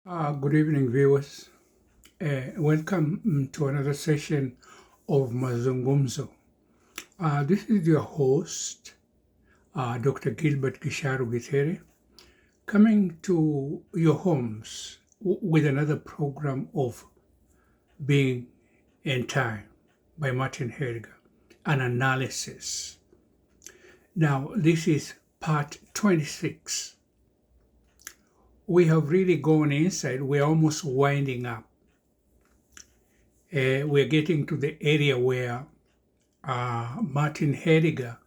Good evening, viewers. Welcome to another session of Mazungumzo. This is your host, Dr. Githere, coming to your homes with another program of Being in Time by Martin Heidegger, an analysis. Now, this is part 26. We have really gone inside. We're almost winding up. We're getting to the area where Martin Heidegger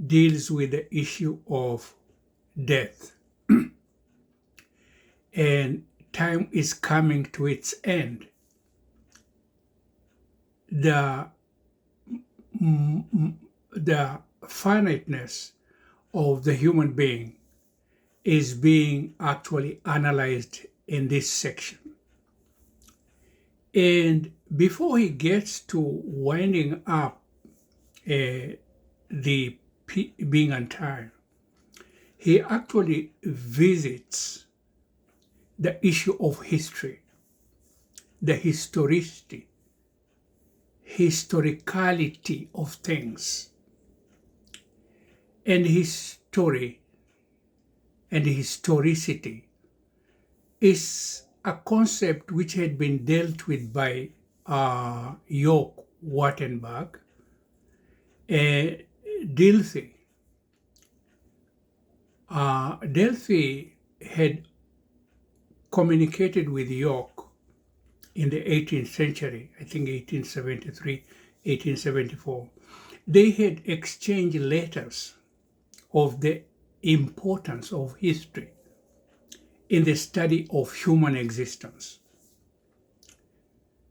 deals with the issue of death. And time is coming to its end. The finiteness of the human being is being actually analyzed in this section. And before he gets to winding up the being on time, he actually visits the issue of history, the historicality of things. And history and historicity is a concept which had been dealt with by York Wattenberg, Dilthey. Dilthey had communicated with York in the 18th century, I think 1873, 1874. They had exchanged letters of the importance of history in the study of human existence.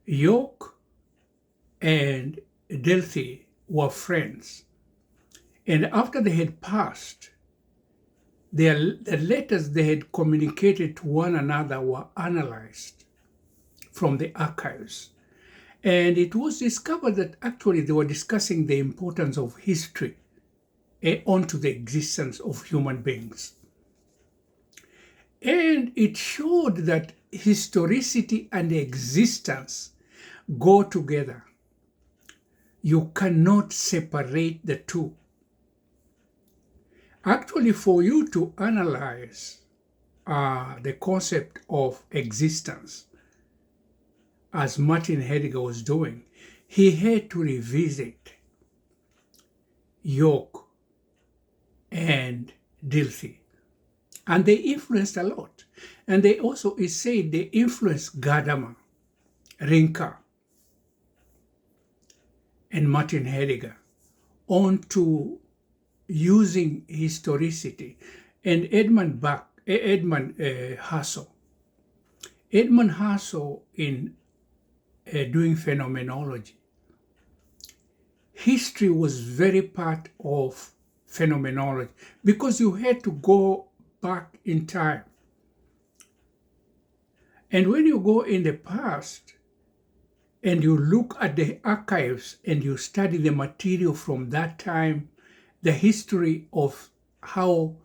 York and Dilthey were friends, and after they had passed, the letters they had communicated to one another were analyzed from the archives. And it was discovered that actually they were discussing the importance of history onto the existence of human beings. And it showed that historicity and existence go together. You cannot separate the two. Actually, for you to analyze the concept of existence, as Martin Heidegger was doing, he had to revisit York and Dilthey. And they influenced a lot. And they also, it said, they influenced Gadamer, Rinka, and Martin Heidegger onto using historicity. And Edmund Husserl. Edmund Husserl, in doing phenomenology, history was very part of phenomenology because you had to go back in time. And when you go in the past and you look at the archives and you study the material from that time, the history of how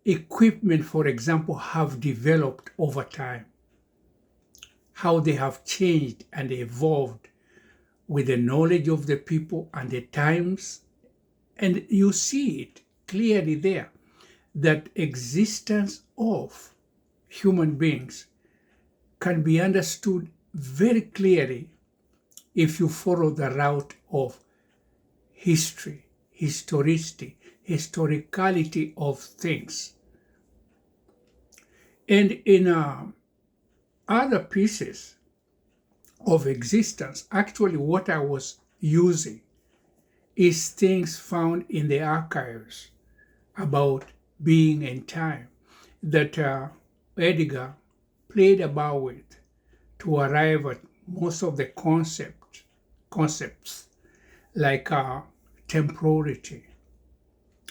equipment, for example, have developed over time, how they have changed and evolved with the knowledge of the people and the times. And you see it clearly there, that existence of human beings can be understood very clearly if you follow the route of history, historicity, historicality of things. And in other pieces of existence, actually what I was using is things found in the archives about being in time that Heidegger played about with to arrive at most of the concepts like temporality.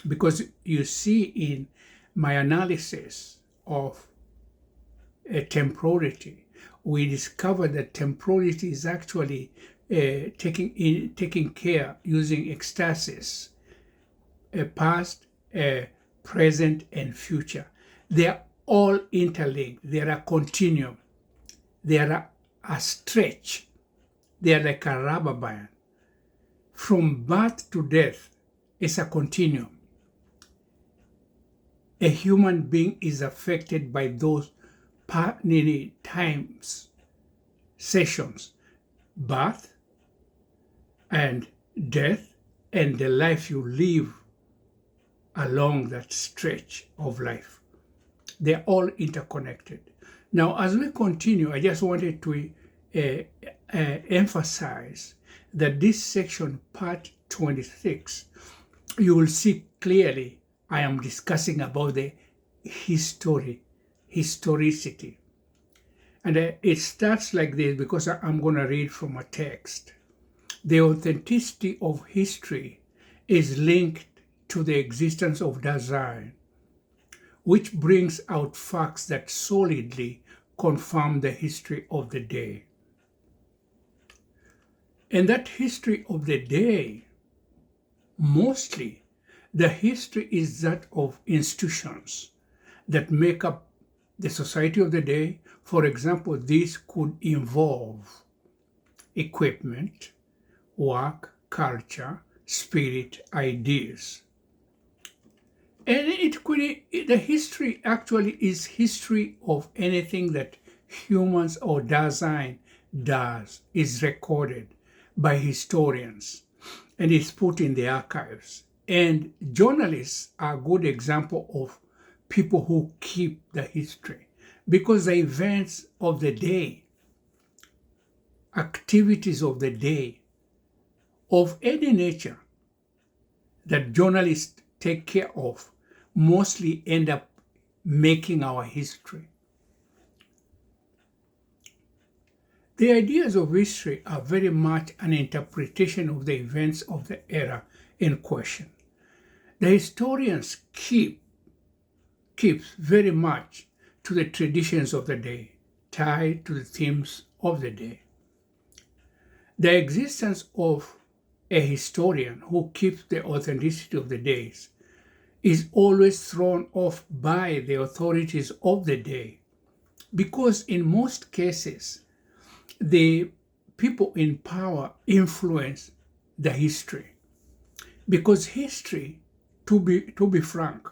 Because you see in my analysis of temporality, we discovered that temporality is actually taking care using ecstasis, past, present, and future. They are all interlinked. They are a continuum. They are a stretch. They are like a rubber band. From birth to death is a continuum. A human being is affected by those times, sessions, birth and death, and the life you live along that stretch of life. They're all interconnected. Now, as we continue, I just wanted to emphasize that this section, part 26, you will see clearly I am discussing about the historicity. And it starts like this because I'm going to read from a text. The authenticity of history is linked to the existence of Dasein, which brings out facts that solidly confirm the history of the day. And that history of the day, mostly, the history is that of institutions that make up the society of the day. For example, this could involve equipment, work, culture, spirit, ideas. And the history actually is history of anything that humans or Dasein does, is recorded by historians and is put in the archives. And journalists are a good example of people who keep the history, because the events of the day, activities of the day, of any nature that journalists take care of, mostly end up making our history. The ideas of history are very much an interpretation of the events of the era in question. The historians keeps very much to the traditions of the day, tied to the themes of the day. The existence of a historian who keeps the authenticity of the days is always thrown off by the authorities of the day, because in most cases, the people in power influence the history. Because history, to be frank,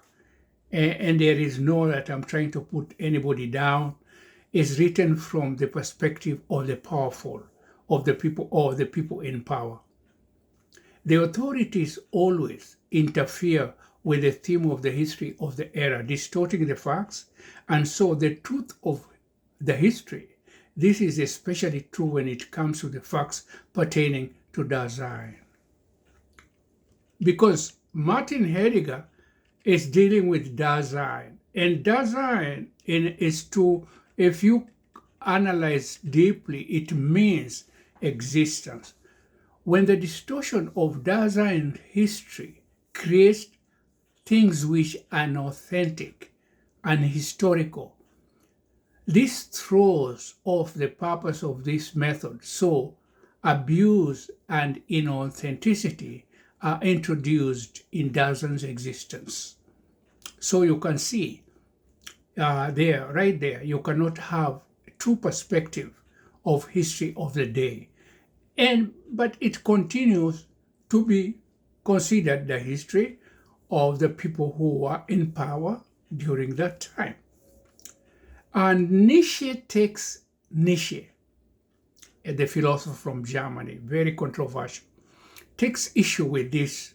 and there is no that I'm trying to put anybody down, is written from the perspective of the powerful, of the people, or the people in power. The authorities always interfere with the theme of the history of the era, distorting the facts, and so the truth of the history. This is especially true when it comes to the facts pertaining to Dasein. Because Martin Heidegger is dealing with Dasein, and Dasein is to, if you analyze deeply, it means existence. When the distortion of Dasein history creates things which are authentic and historical, this throws off the purpose of this method, so abuse and inauthenticity are introduced in Dasein's existence. So you can see right there, you cannot have true perspective of history of the day. But it continues to be considered the history of the people who were in power during that time. And Nietzsche, the philosopher from Germany, very controversial, takes issue with this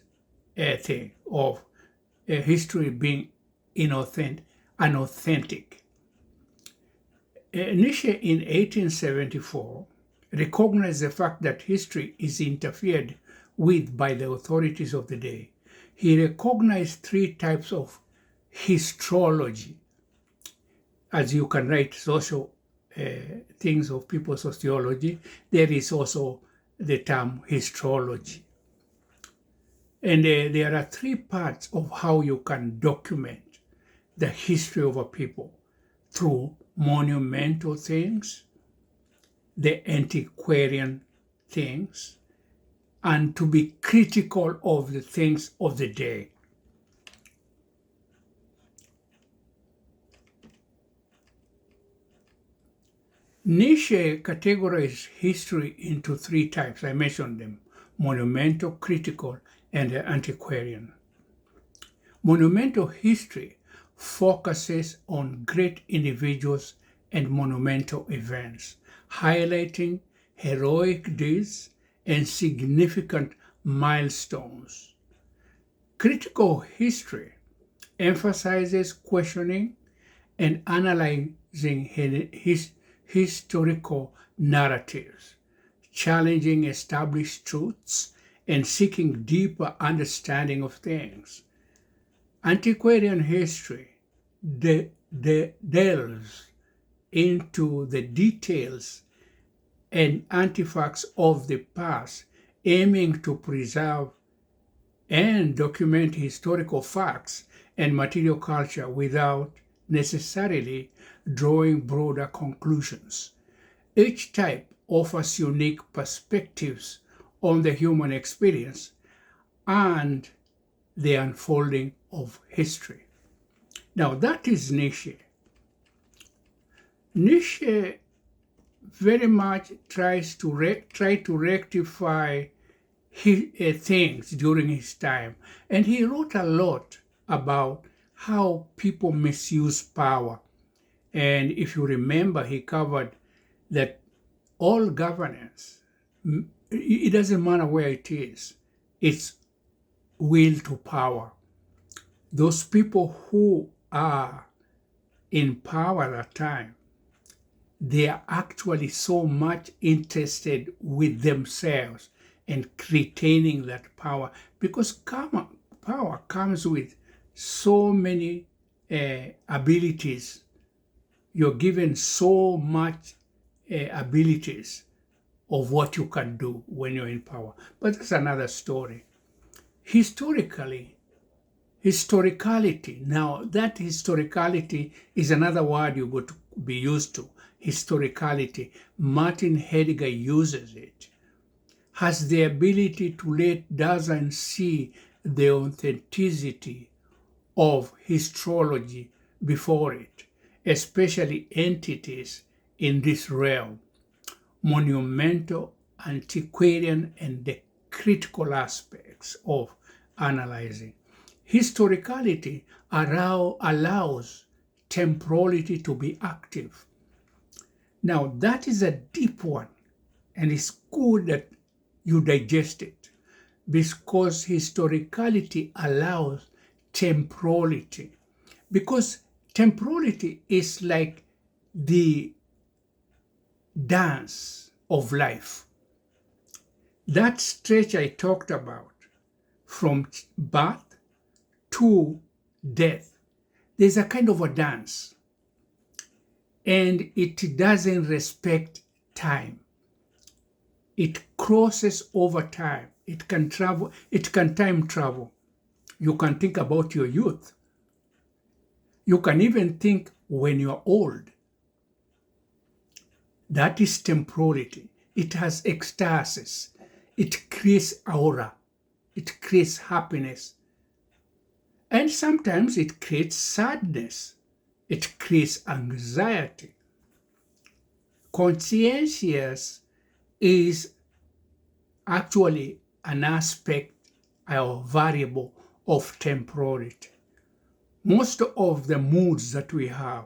thing of history being unauthentic. Nietzsche in 1874 recognized the fact that history is interfered with by the authorities of the day. He recognized three types of histrology. As you can write social things of people's sociology, there is also the term histrology. And there are three parts of how you can document the history of a people: through monumental things, the antiquarian things, and to be critical of the things of the day. Nietzsche categorized history into three types. I mentioned them: monumental, critical, and antiquarian. Monumental history focuses on great individuals and monumental events, highlighting heroic deeds and significant milestones. Critical history emphasizes questioning and analyzing historical narratives, challenging established truths, and seeking deeper understanding of things. Antiquarian history delves into the details and artifacts of the past, aiming to preserve and document historical facts and material culture without necessarily drawing broader conclusions. Each type offers unique perspectives on the human experience and the unfolding of history. Now, that is Nietzsche. Nietzsche very much tries to rectify things during his time, and he wrote a lot about how people misuse power. And if you remember, he covered that all governance, it doesn't matter where it is, it's will to power. Those people who are in power at that time, they are actually so much interested with themselves and retaining that power, because power comes with so many abilities. You're given so much abilities of what you can do when you're in power. But that's another story. Historicality. Now, that historicality is another word you would be used to. Historicality. Martin Heidegger uses it. Has the ability to let dozens see the authenticity of histology before it, especially entities in this realm, monumental, antiquarian, and the critical aspects of analyzing. Historicality allows temporality to be active. Now, that is a deep one, and it's good that you digest it, because historicality allows temporality. Because temporality is like the dance of life. That stretch I talked about, from birth to death, there's a kind of a dance, and it doesn't respect time. It crosses over time. It can travel, it can time travel. You can think about your youth. You can even think when you're old. That is temporality. It has ecstasis. It creates aura. It creates happiness. And sometimes it creates sadness. It creates anxiety. Conscientious is actually an aspect or variable of temporality. Most of the moods that we have,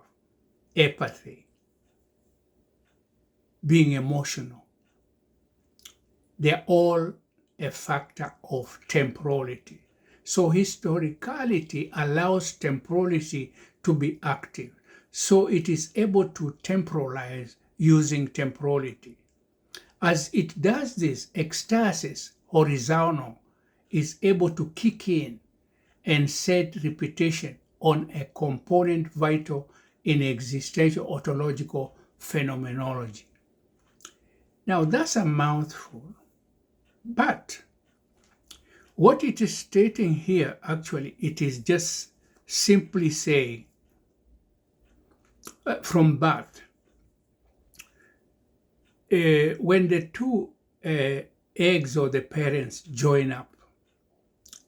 apathy, being emotional, they're all a factor of temporality. So historicality allows temporality to be active. So it is able to temporalize using temporality. As it does this, ecstasis, horizontal, is able to kick in and set repetition on a component vital in existential ontological phenomenology. Now, that's a mouthful, but what it is stating here, actually, it is just simply saying from birth, when the two eggs or the parents join up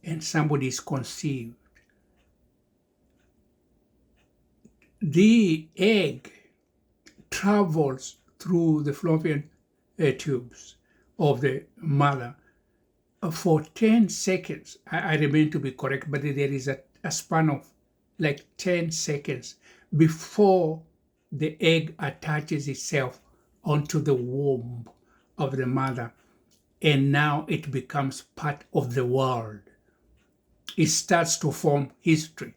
and somebody is conceived, the egg travels through the fallopian tubes of the mother for 10 seconds. I remain to be correct, but there is a span of like 10 seconds before the egg attaches itself onto the womb of the mother, and now it becomes part of the world. It starts to form history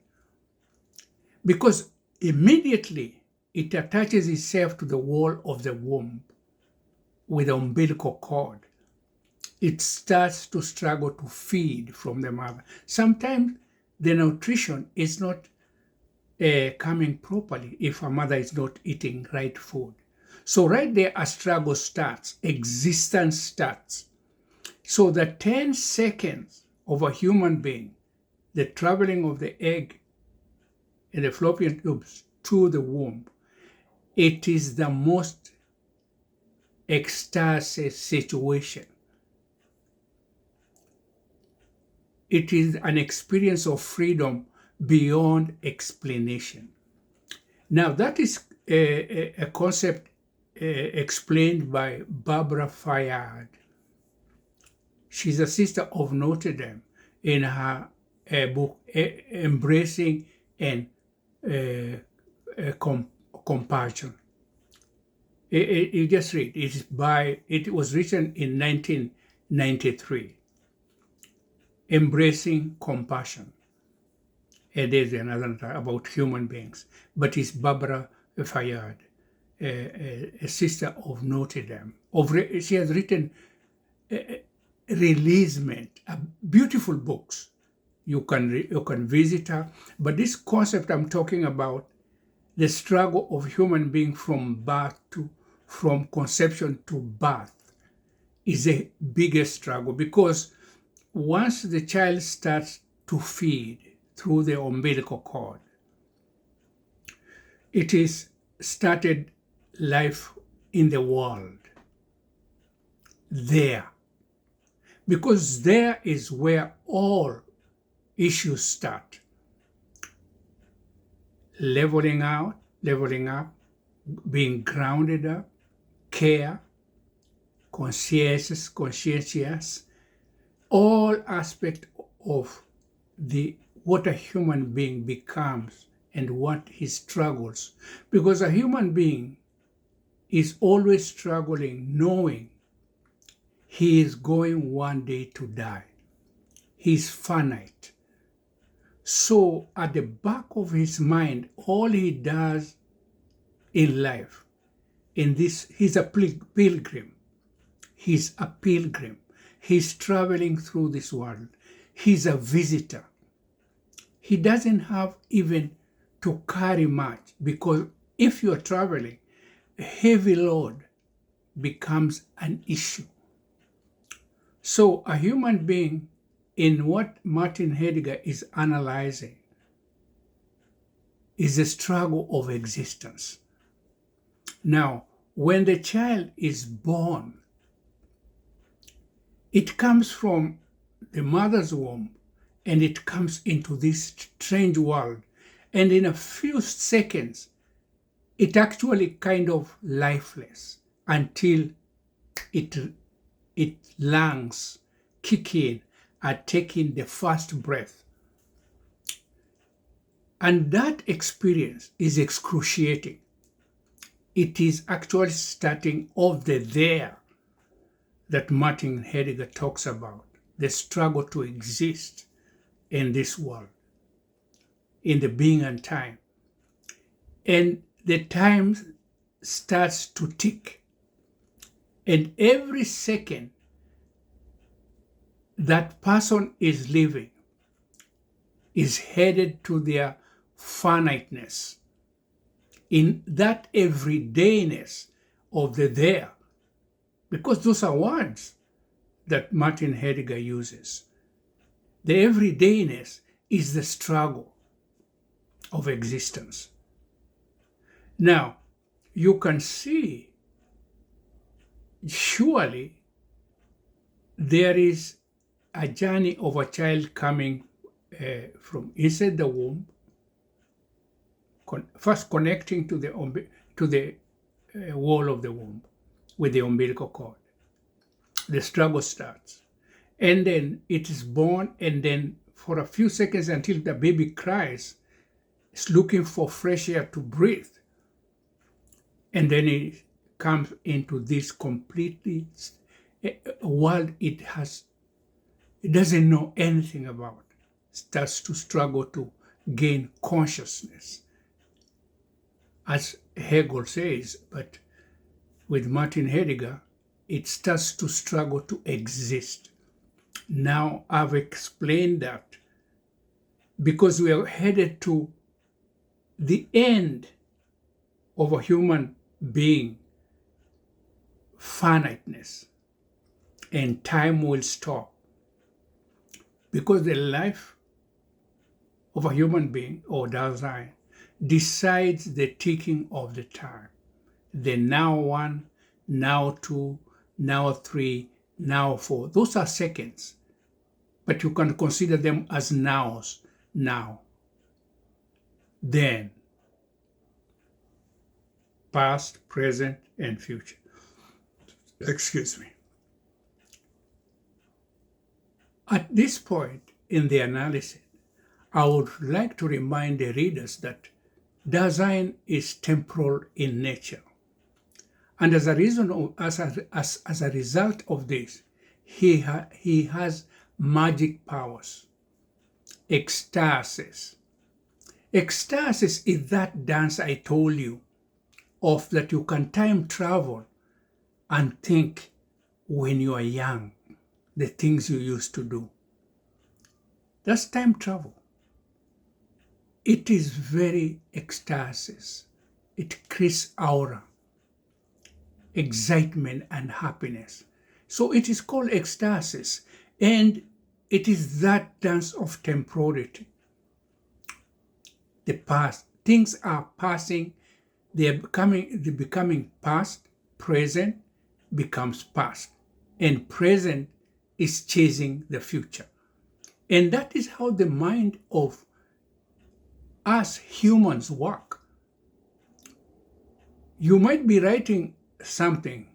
because immediately it attaches itself to the wall of the womb with the umbilical cord. It starts to struggle to feed from the mother. Sometimes the nutrition is not coming properly if a mother is not eating right food. So right there, a struggle starts, existence starts. So the 10 seconds of a human being, the traveling of the egg in the fallopian tubes to the womb, it is the most ecstasy situation. It is an experience of freedom beyond explanation. Now, that is a concept explained by Barbara Fayard. She's a sister of Notre Dame in her book, Embracing and Compassion. You just read. It was written in 1993. Embracing Compassion. And there's another about human beings, but it's Barbara Fayard, a sister of Notre Dame. She has written Releasement, beautiful books. You can visit her. But this concept I'm talking about, the struggle of human being from conception to birth, is a biggest struggle, because once the child starts to feed through the umbilical cord, it is started life in the world there, because there is where all issues start. Leveling up, being grounded up, care, conscientious, all aspects of what a human being becomes and what he struggles. Because a human being is always struggling, knowing he is going one day to die. He's finite. So at the back of his mind, all he does in life, he's a pilgrim. He's a pilgrim. He's traveling through this world. He's a visitor. He doesn't have even to carry much, because if you're traveling, a heavy load becomes an issue. So a human being, in what Martin Heidegger is analyzing, is a struggle of existence. Now, when the child is born, it comes from the mother's womb and it comes into this strange world. And in a few seconds, it actually kind of lifeless until its lungs kick in, are taking the first breath. And that experience is excruciating. It is actually starting off the there that Martin Heidegger talks about, the struggle to exist in this world, in the being and time. And the time starts to tick. And every second that person is living is headed to their finiteness, in that everydayness of the there, because those are words that Martin Heidegger uses. The everydayness is the struggle of existence. Now, you can see, surely there is a journey of a child coming from inside the womb, first connecting to the wall of the womb with the umbilical cord. The struggle starts. And then it is born, and then for a few seconds until the baby cries, it's looking for fresh air to breathe. And then it comes into this completely world it doesn't know anything about. Starts to struggle to gain consciousness. As Hegel says, but with Martin Heidegger, it starts to struggle to exist. Now I've explained that because we are headed to the end of a human being, finiteness, and time will stop. Because the life of a human being, or Dasein, decides the ticking of the time. The now one, now two, now three, now four. Those are seconds, but you can consider them as nows. Now, then, past, present, and future. Excuse me. At this point in the analysis, I would like to remind the readers that Dasein is temporal in nature. And as a result of this, he has magic powers. Ecstasis. Ecstasis is that dance I told you of, that you can time travel and think when you are young, the things you used to do. That's time travel. It is very ecstasis. It creates aura, excitement, and happiness. So it is called ecstasis, and it is that dance of temporality. The past, things are passing, they're becoming past, present becomes past, and present is chasing the future. And that is how the mind of us humans work. You might be writing something,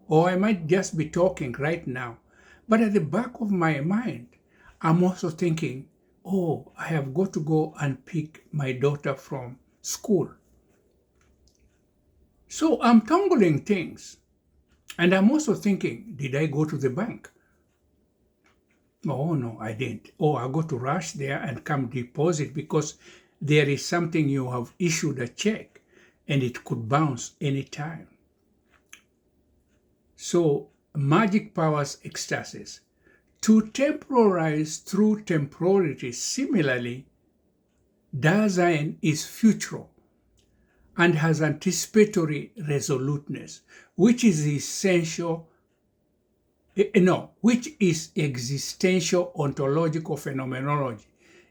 or I might just be talking right now, but at the back of my mind, I'm also thinking, oh, I have got to go and pick my daughter from school. So I'm tangling things, and I'm also thinking, did I go to the bank? Oh, no, I didn't. Oh, I got to rush there and come deposit because there is something, you have issued a check and it could bounce anytime. So magic powers ecstasis. To temporalize through temporality, similarly, Dasein is futural and has anticipatory resoluteness, which is existential ontological phenomenology.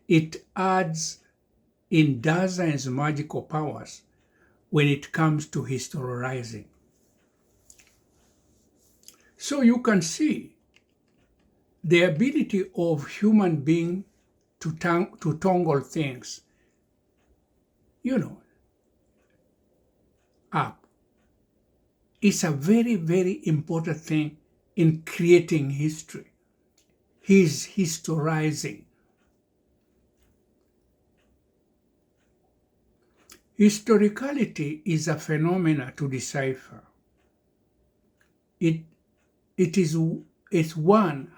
It adds in Dasein's magical powers when it comes to historizing. So you can see the ability of human being to tangle things, up. It's a very, very important thing in creating history. He's historizing. Historicality is a phenomena to decipher. If one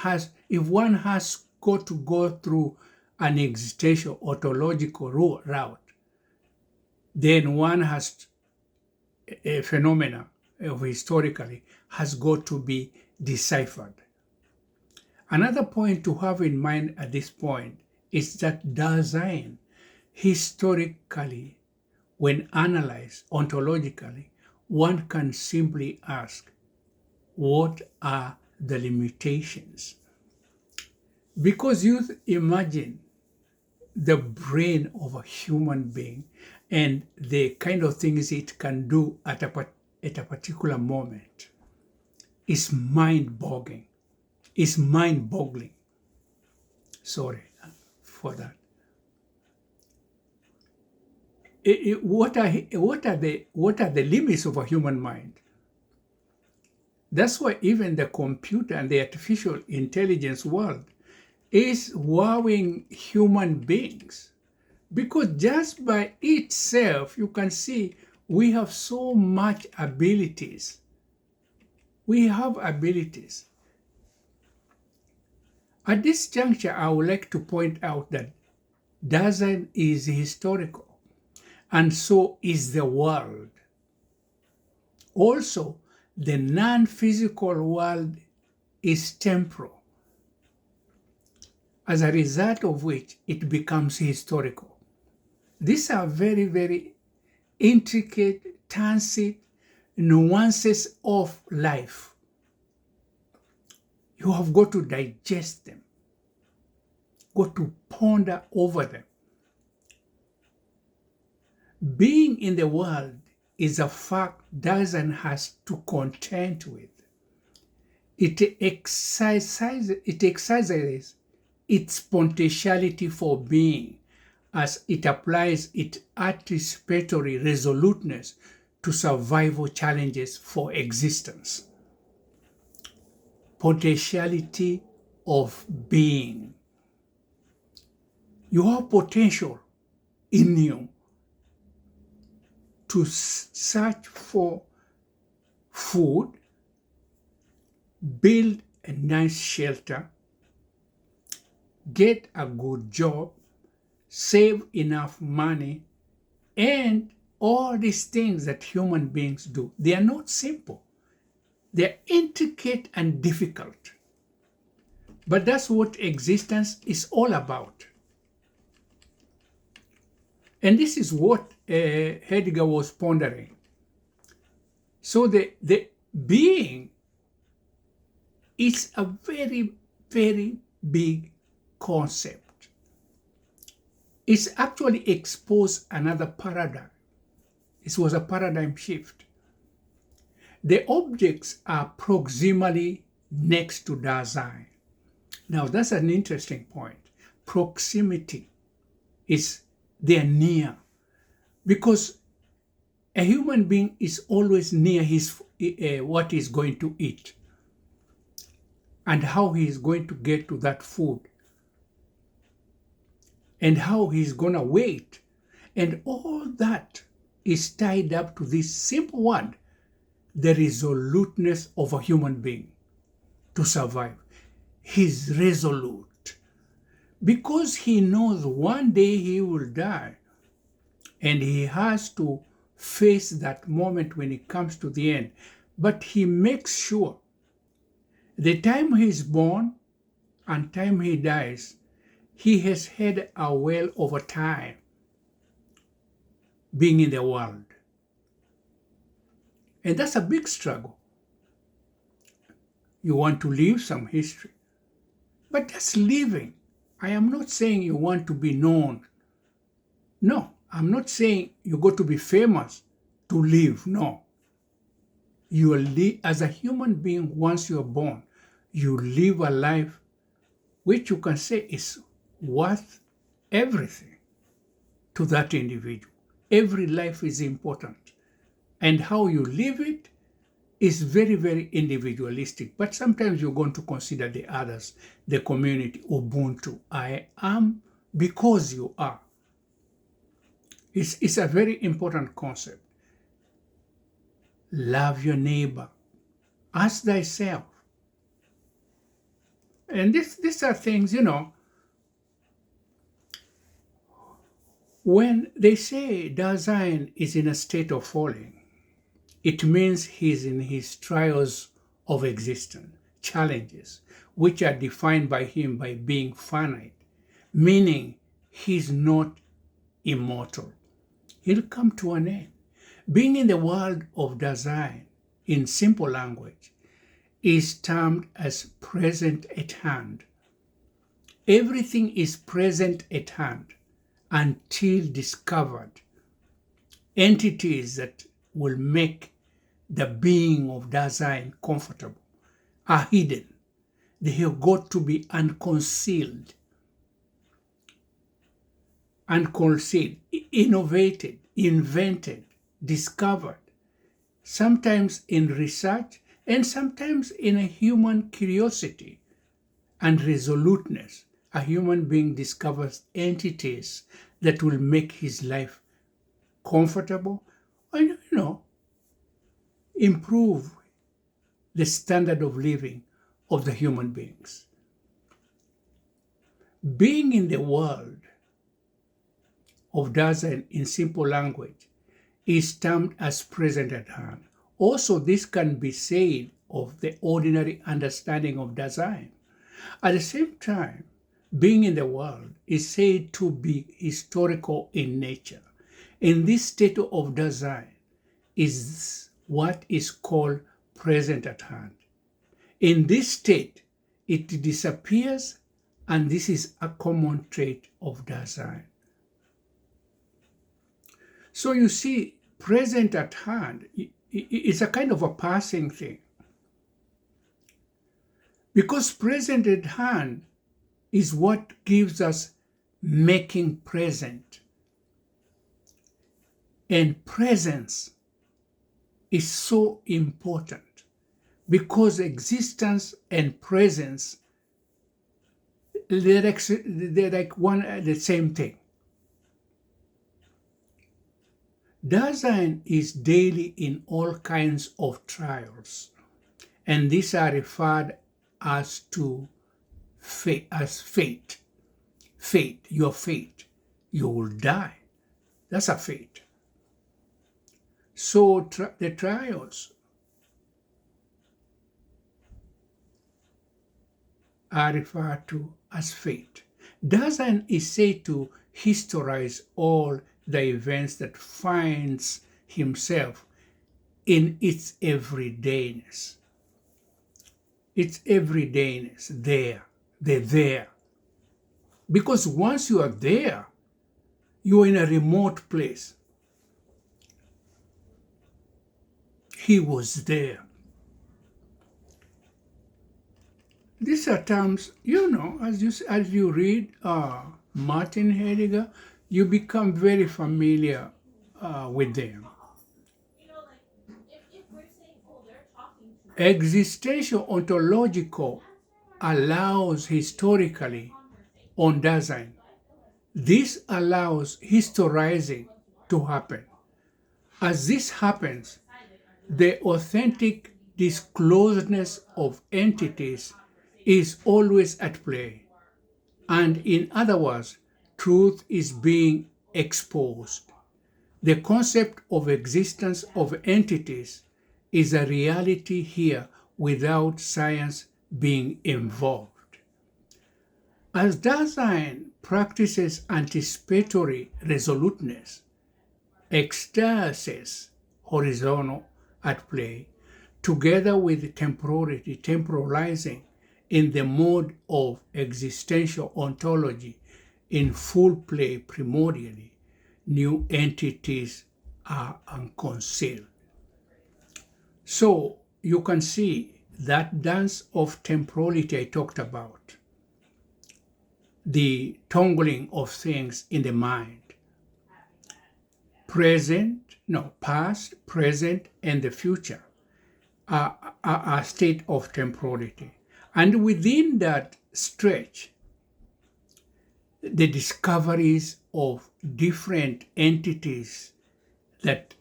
has got to go through an existential ontological route, then one has a phenomena of historically has got to be deciphered. Another point to have in mind at this point is that Dasein, historically, when analyzed ontologically, one can simply ask, what are the limitations? Because you imagine the brain of a human being and the kind of things it can do at a particular moment is mind-boggling. It's mind-boggling. Sorry for that. what are the limits of a human mind? That's why even the computer and the artificial intelligence world is wowing human beings. Because just by itself, you can see we have so much abilities. We have abilities. At this juncture, I would like to point out that Dasein is historical, and so is the world. Also, the non-physical world is temporal, as a result of which it becomes historical. These are very, very intricate, tacit nuances of life. You have got to digest them, got to ponder over them. Being in the world is a fact Dasein has to contend with. It exercises its potentiality for being as it applies its anticipatory resoluteness to survival challenges for existence. Potentiality of being. You have potential in you to search for food, build a nice shelter, get a good job, save enough money, and all these things that human beings do. They are not simple. They're intricate and difficult. But that's what existence is all about. And this is what Heidegger was pondering. So the being is a very, very big concept. It's actually exposed another paradigm. It was a paradigm shift. The objects are proximally next to Dasein. Now that's an interesting point. Proximity is they're near, because a human being is always near his what he's going to eat and how he's going to get to that food and how he's going to wait. And all that is tied up to this simple word, the resoluteness of a human being to survive. He's resolute because he knows one day he will die, and he has to face that moment when it comes to the end. But he makes sure the time he's born and time he dies, he has had a well over time being in the world. And that's a big struggle. You want to leave some history, but that's living. I am not saying you want to be known. No, I'm not saying you got to be famous to live. No. You live as a human being. Once you're born, you live a life which you can say is worth everything to that individual. Every life is important. And how you live it is very, very individualistic. But sometimes you're going to consider the others, the community, Ubuntu. I am because you are. It's a very important concept. Love your neighbor as thyself. And these are things, when they say Dasein is in a state of falling, it means he's in his trials of existence, challenges, which are defined by him by being finite, meaning he's not immortal. He'll come to an end. Being in the world of Dasein, in simple language, is termed as present at hand. Everything is present at hand until discovered. Entities that will make the being of Dasein comfortable are hidden. They have got to be unconcealed, innovated, invented, discovered, sometimes in research and sometimes in a human curiosity and resoluteness. A human being discovers entities that will make his life comfortable and, improve the standard of living of the human beings. Being in the world of Dasein in simple language is termed as present at hand. Also, this can be said of the ordinary understanding of Dasein. At the same time, being in the world is said to be historical in nature. In this state of Dasein is what is called present at hand. In this state, it disappears, and this is a common trait of Dasein. So you see, present at hand is a kind of a passing thing. Because present at hand is what gives us making present. And presence is so important because existence and presence, they're like one the same thing. Dasein is daily in all kinds of trials, and these are referred as to fate. Fate, your fate. You will die. That's a fate. So the trials are referred to as fate. Dasein is said to historize all the events that finds himself in its everydayness. Its everydayness, they're there. Because once you are there, you are in a remote place. He was there. These are terms, as you read Martin Heidegger, you become very familiar with them. Existential ontological allows historically on Dasein. This allows historizing to happen. As this happens, the authentic disclosedness of entities is always at play. And in other words, truth is being exposed. The concept of existence of entities is a reality here without science being involved. As Dasein practices anticipatory resoluteness, ecstasis, horizontal at play, together with temporality, temporalizing in the mode of existential ontology in full play primordially, new entities are unconcealed. So you can see that dance of temporality I talked about, the tangling of things in the mind, past, present, and the future are a state of temporality. And within that stretch, the discoveries of different entities that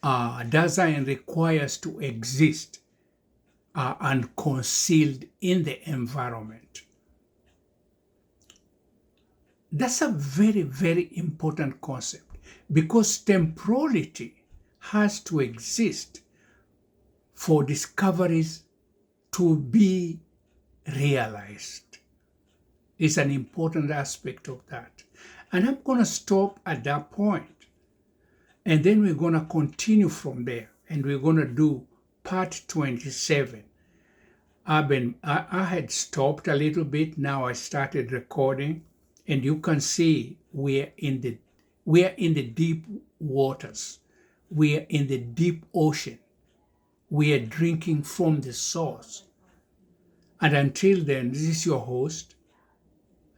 Dasein requires to exist are unconcealed in the environment. That's a very, very important concept because temporality has to exist for discoveries to be realized. It's an important aspect of that. And I'm going to stop at that point. And then we're going to continue from there. And we're going to do part 27. I had stopped a little bit. Now I started recording. And you can see we're in the deep waters. We're in the deep ocean. We are drinking from the source. And until then, this is your host,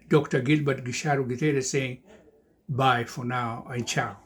Dr. Gilbert Githere saying bye for now and ciao.